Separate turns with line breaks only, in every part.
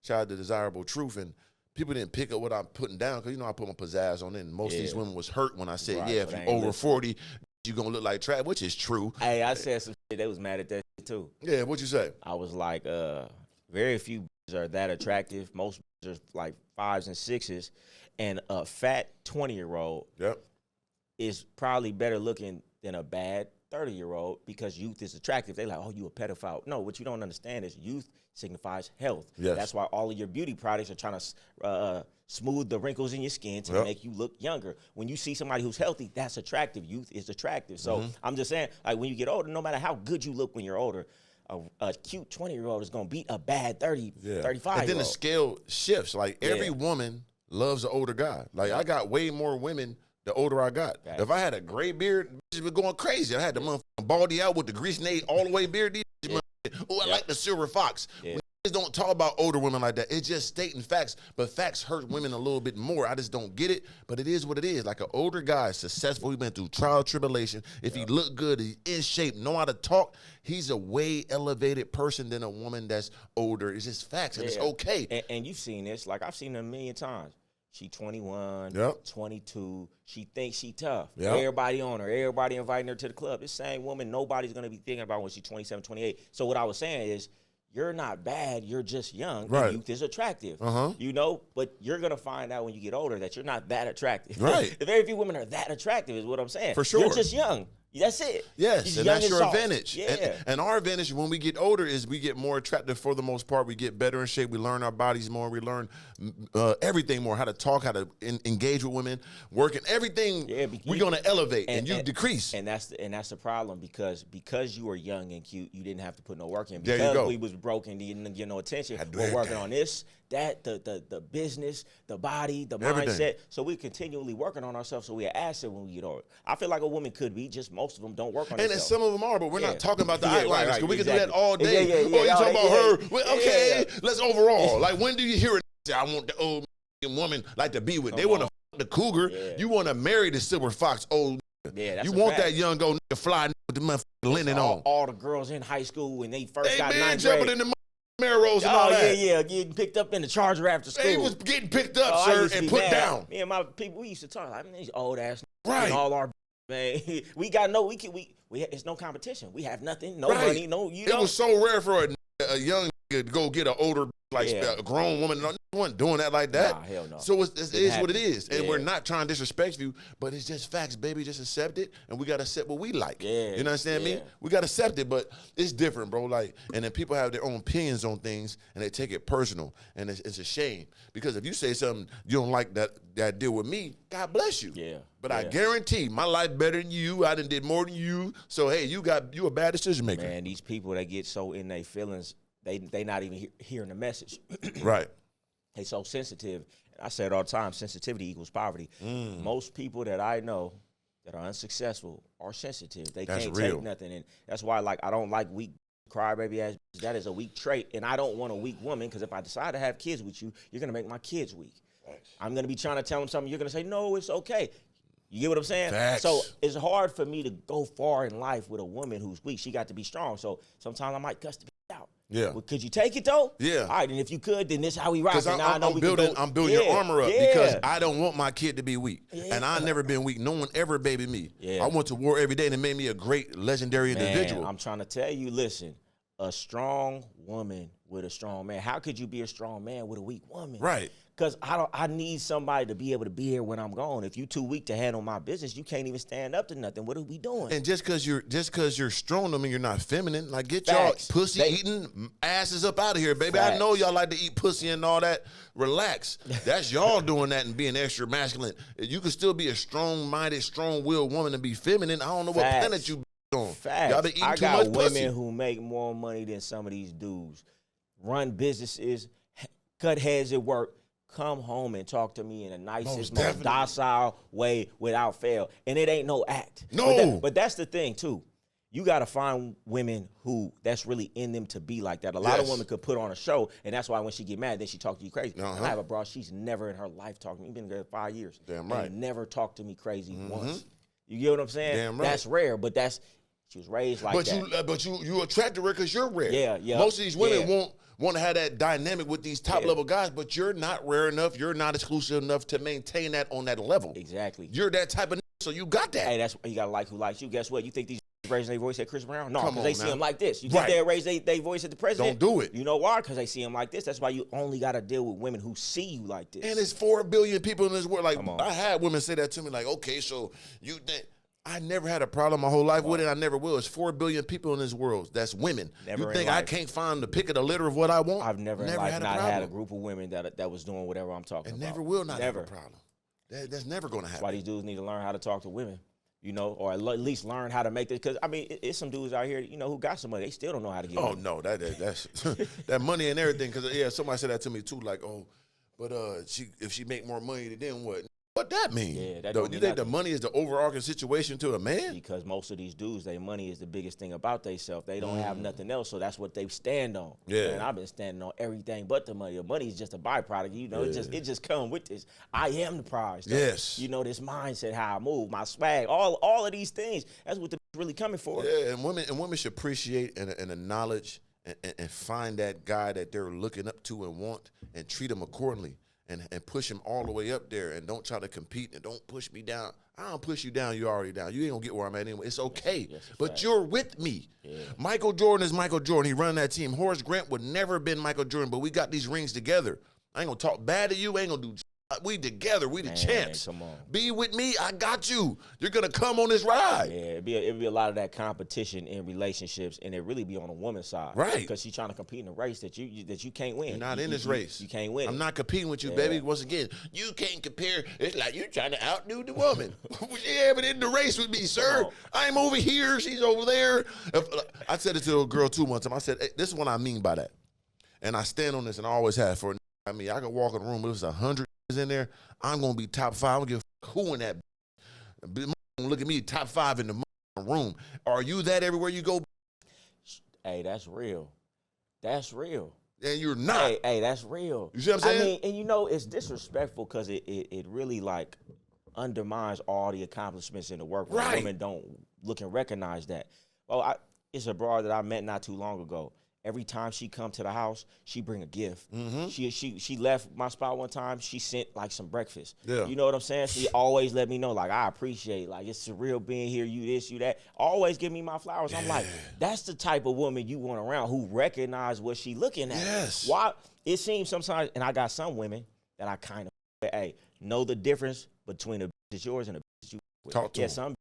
shout out to Desirable Truth, and people didn't pick up what I'm putting down because, you know, I put my pizzazz on it, and most of these women was hurt when I said,
Right,
yeah, if you over 40, you gonna look like Trav, which is true.
Hey, I said some shit. They was mad at that shit too.
Yeah, what'd you say?
I was like, very few are that attractive. Most are like 5s and 6s, and a fat 20-year-old is probably better looking than a bad 30-year-old because youth is attractive. They like, oh, you a pedophile. No, what you don't understand is youth signifies health.
Yes.
That's why all of your beauty products are trying to smooth the wrinkles in your skin to make you look younger. When you see somebody who's healthy, that's attractive. Youth is attractive. So I'm just saying, like, when you get older, no matter how good you look when you're older, a cute 20-year-old is going to beat a bad 35-year-old.
And then the scale shifts. Like, every woman loves an older guy. Like, I got way more women the older I got. Right. If I had a gray beard, bitches were going crazy. I had the motherfucking baldy out with the grease nade all the way beard. Oh, I like the silver fox. When niggas don't talk about older women like that, it's just stating facts, but facts hurt women a little bit more. I just don't get it, but it is what it is. Like, an older guy, successful, he's been through trial, tribulation. If he look good, he's in shape, know how to talk, he's a way elevated person than a woman that's older. It's just facts, and it's okay.
And you've seen this. Like, I've seen it a million times. She 21, 22. She thinks she tough. Everybody on her. Everybody inviting her to the club. This same woman, nobody's going to be thinking about when she's 27, 28. So what I was saying is, you're not bad. You're just young. Right. Youth is attractive. You know, but you're going to find out when you get older that you're not that attractive. Right. Very few women are that attractive is what I'm saying.
For sure.
You're just young. That's it.
Yes, and that's your advantage. And our advantage when we get older is we get more attractive for the most part. We get better in shape. We learn our bodies more. We learn everything more, how to talk, how to engage with women, working, everything. We're going to elevate, and you decrease.
And that's the problem because you were young and cute, you didn't have to put no work in.
There you go.
We was broken, you didn't get no attention. We're working on this, that, the business, the body, the mindset. So we're continually working on ourselves so we're an asset when we get older. I feel like a woman could be, just most of them don't work on themselves.
And some of them are, but we're not talking about the eyeliners, because we can do that all day. Oh, you talking about her? Well, okay, let's overall. Like, when do you hear it? I want the old woman like to be with. They want to the cougar. You want to marry the silver fox old. You want that young old nigga fly with the motherfucking linen on.
All the girls in high school when they first got
been
9th
jumping
grade.
in the Marrows and all that.
Getting picked up in the Charger after school.
They was getting picked up, sir, and put down.
Me and my people, we used to talk like, these old ass and all our man. We got no, it's no competition. We have nothing, no money, no. It
was so rare for a young nigga to go get an older, like a grown woman. No one doing that like that.
Nah, hell no.
So it is what it is, and we're not trying to disrespect you, but it's just facts, baby. Just accept it, and we gotta accept what we like. You understand me? We gotta accept it, but it's different, bro. Like, and then people have their own opinions on things, and they take it personal, and it's a shame because if you say something you don't like that deal with me, God bless you. But I guarantee my life better than you. I done did more than you. So hey, you a bad decision maker.
Man, these people that get so in their feelings, they not even hearing the message.
Right.
They so sensitive. I say it all the time, sensitivity equals poverty. Most people that I know that are unsuccessful are sensitive. They can't take nothing. And that's why, like, I don't like weak crybaby ass. That is a weak trait. And I don't want a weak woman, because if I decide to have kids with you, you're going to make my kids weak. I'm going to be trying to tell them something. You're going to say, no, it's okay. You get what I'm saying?
Facts.
So it's hard for me to go far in life with a woman who's weak. She got to be strong. So sometimes I might cuss the bitch out. Well, could you take it though? All right, and if you could, then this is how we rock.
Because I'm building your armor up because I don't want my kid to be weak. And I've never been weak. No one ever babied me. I went to war every day, and it made me a great, legendary individual.
I'm trying to tell you, listen, a strong woman with a strong man. How could you be a strong man with a weak woman?
Right.
Because I need somebody to be able to be here when I'm gone. If you too weak to handle my business, you can't even stand up to nothing. What are we doing?
And just because you're strong, don't mean you're not feminine. Like, get y'all pussy eating asses up out of here, baby. I know y'all like to eat pussy and all that. Relax. That's y'all doing that and being extra masculine. You can still be a strong-minded, strong-willed woman and be feminine. I don't know what planet you on. Y'all been eating too much pussy.
I got women who make more money than some of these dudes, run businesses, cut heads at work, come home and talk to me in the nicest, most docile way without fail. And it ain't no act.
No.
But that's the thing, too. You got to find women who that's really in them to be like that. A lot of women could put on a show, and that's why when she get mad, then she talk to you crazy. I have a bro, she's never in her life talked to me. We've been together 5 years.
Damn right.
And never talked to me crazy once. You get what I'm saying?
Damn right.
That's rare, but She was raised like that.
But you attracted her because you're rare.
Yeah.
Most of these women want to have that dynamic with these top level guys, but you're not rare enough. You're not exclusive enough to maintain that on that level.
Exactly.
You're that type of so you got that.
Hey, that's you gotta like who likes you. Guess what? You think these raising their voice at Chris Brown? No, because they see him like this. You think they'll raise their voice at the president?
Don't do it.
You know why? Because they see him like this. That's why you only got to deal with women who see you like this.
And there's 4 billion people in this world. Like, I had women say that to me, like, okay, so you think, I never had a problem my whole life with it. I never will. It's 4 billion people in this world. That's women. You think I can't find the pick of the litter of what I want?
I've never had a group of women that was doing whatever I'm talking about.
And never will not have a problem. That's never going to happen.
That's why these dudes need to learn how to talk to women. You know, or at least learn how to make it. Because, I mean, it's some dudes out here, you know, who got some money. They still don't know how to get money.
Oh, no, that's that money and everything. Because, somebody said that to me, too. Like, oh, but if she make more money, then what? What that mean?
Yeah, that
do
don't
you
mean
think
nothing.
the money is the overarching situation to a man?
Because most of these dudes, their money is the biggest thing about themselves. They don't have nothing else, so that's what they stand on. Yeah. And I've been standing on everything but the money. The money is just a byproduct. You know, it just come with this. I am the prize. Though.
Yes.
You know, this mindset, how I move, my swag, all of these things. That's what the really coming for.
Yeah, and women should appreciate and acknowledge and find that guy that they're looking up to and want and treat him accordingly. And push him all the way up there, and don't try to compete, and don't push me down. I don't push you down. You're already down. You ain't gonna get where I'm at anyway. It's okay, but you're with me. Yeah. Michael Jordan is Michael Jordan. He run that team. Horace Grant would never have been Michael Jordan, but we got these rings together. I ain't gonna talk bad to you. I ain't gonna do. We together. We the champs.
Come on.
Be with me. I got you. You're gonna come on this ride.
Yeah, it'd be a lot of that competition in relationships, and it really be on the woman's side,
right?
Because she's trying to compete in a race that you can't win.
You're not in this race.
You can't win.
I'm not competing with you, baby. Once again, you can't compare. It's like you're trying to outdo the woman. Yeah, but in the race with me, sir. I'm over here. She's over there. I said it to a girl too one time. I said, hey, this is what I mean by that, and I stand on this, and I always have. I can walk in the room. It was 100 in there. I'm gonna be top 5. I'm gonna give who in that. Look at me, top 5 in the room. Are you that everywhere you go?
Hey, that's real. That's real.
And you're not.
Hey, that's real.
You see what I'm saying?
I mean, and you know, it's disrespectful because it really like undermines all the accomplishments in the work. Right. Women don't look and recognize that. Well, it's a broad that I met not too long ago. Every time she come to the house, she bring a gift. Mm-hmm. She left my spot one time. She sent like some breakfast. Yeah. You know what I'm saying? She always let me know, like, I appreciate, like, it's surreal being here, you this, you that. Always give me my flowers. I'm like, that's the type of woman you want around who recognize what she looking at. Yes. Why? It seems sometimes, and I got some women that I kind of, know the difference between a bitch that's yours and a bitch that you with.
Talk to them.
Some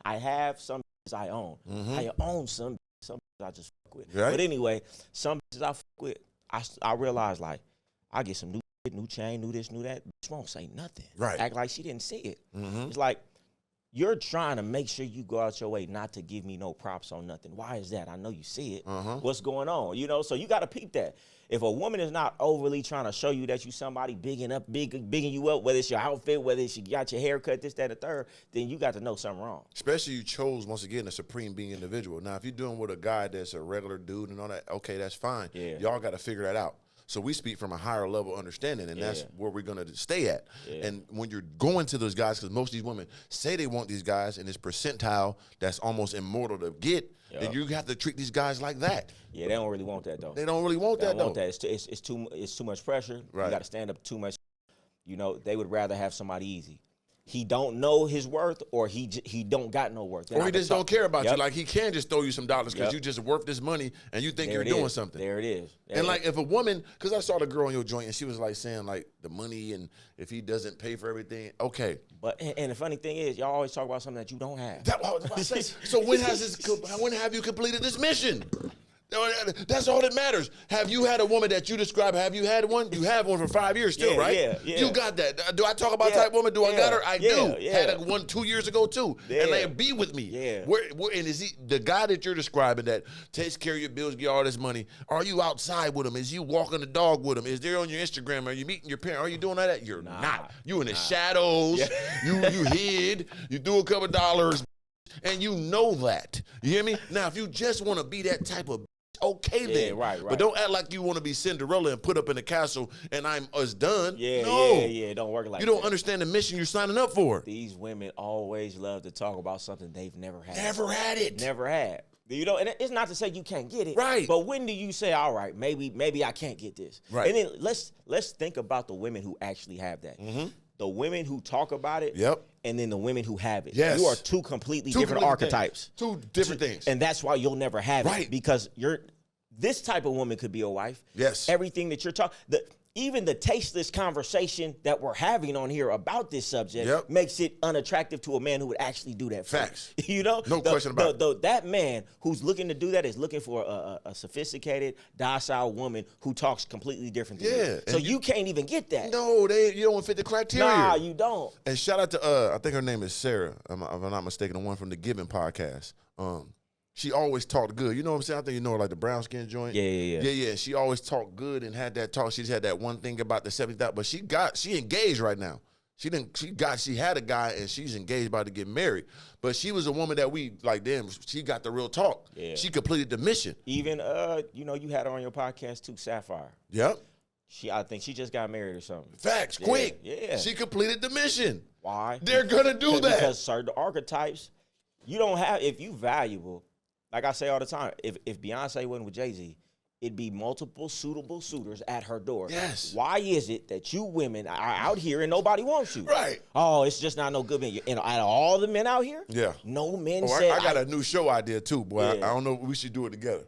I have, some I own. Mm-hmm. I own some I just fuck with.
Right.
But anyway, some bitches I fuck with, I realize, like, I get some new chain, new this, new that. Bitch won't say nothing. Right. Act like she didn't see it. Mm-hmm. It's like, you're trying to make sure you go out your way not to give me no props on nothing. Why is that? I know you see it. What's going on? You know, so you got to peep that. If a woman is not overly trying to show you that you somebody bigging you up, whether it's your outfit, whether it's you got your hair cut, this, that, and the third, then you got to know something wrong.
Especially you chose, once again, a supreme being individual. Now, if you're doing with a guy that's a regular dude and all that, okay, that's fine. Yeah. Y'all got to figure that out. So we speak from a higher level understanding, and that's where we're going to stay at. Yeah. And when you're going to those guys, because most of these women say they want these guys in this percentile that's almost immortal to get, then you have to treat these guys like that.
Yeah, they don't really want that, though.
They don't really want that, though.
It's too much pressure. Right. You got to stand up too much. You know, they would rather have somebody easy. He don't know his worth, or he don't got no worth.
Or he just don't care about you. Like, he can just throw you some dollars because you just worth this money and you think you're doing something.
There it is.
And like, if a woman, because I saw the girl on your joint and she was like saying like the money and if he doesn't pay for everything, okay.
But and the funny thing is, y'all always talk about something that you don't have.
So when have you completed this mission? That's all that matters. Have you had a woman that you describe? Have you had one? You have one for 5 years still, right? Yeah. You got that. Do I talk about type woman? Do I got her? I do. Had one 2 years ago too. And they be with me. Yeah. And is he the guy that you're describing that takes care of your bills, get all this money? Are you outside with him? Is you walking the dog with him? Is there on your Instagram? Are you meeting your parents? Are you doing all that? You're not. You in the shadows. Yeah. You hid. You threw a couple dollars, and you know that. You hear me? Now, if you just want to be that type of, okay then.
Right.
But don't act like you want to be Cinderella and put up in the castle and I'm us done.
Yeah,
no.
yeah. Don't work like that.
You don't understand the mission you're signing up for.
These women always love to talk about something they've never had.
Never had it.
Never had. You know, and it's not to say you can't get it.
Right.
But when do you say, all right, maybe I can't get this?
Right.
And then let's think about the women who actually have that. The women who talk about it.
Yep.
And then the women who have it.
Yes.
You are two completely different archetypes.
Two different things.
And that's why you'll never have
Right.
it. Because this type of woman could be a wife.
Yes.
Everything that you're talking, even the tasteless conversation that we're having on here about this subject makes it unattractive to a man who would actually do that.
Facts.
You know?
No question about it.
That man who's looking to do that is looking for a sophisticated, docile woman who talks completely different than you. So you can't even get that.
No, you don't fit the criteria.
Nah, you don't.
And shout out to, I think her name is Sarah, if I'm not mistaken, the one from the Giving podcast. She always talked good. You know what I'm saying? I think you know her, like the brown skin joint. Yeah. She always talked good and had that talk. She just had that one thing about the 70,000, but she engaged right now. She had a guy and she's engaged, about to get married. But she was a woman that we like. Damn, she got the real talk. Yeah. She completed the mission.
Even you know, you had her on your podcast too, Sapphire.
Yep.
I think she just got married or something.
Facts, quick.
Yeah.
She completed the mission.
Why?
They're gonna do that
because certain archetypes, you don't have. If you valuable. Like I say all the time, if Beyonce went with Jay-Z, it'd be multiple suitable suitors at her door.
Yes.
Why is it that you women are out here and nobody wants you?
Right.
Oh, it's just not no good men. And out of all the men out here, no men said.
I got a new show idea too, boy. I don't know. We should do it together.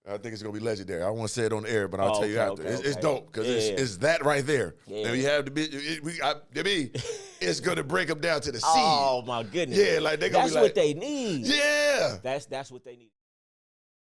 I think it's gonna be legendary. I won't say it on the air, but I'll tell you after. It's dope because it's that right there. And we have to be. It's gonna break them down to the seed.
Oh my goodness.
Yeah, like they gonna be like,
that's what they need.
Yeah.
That's what they need.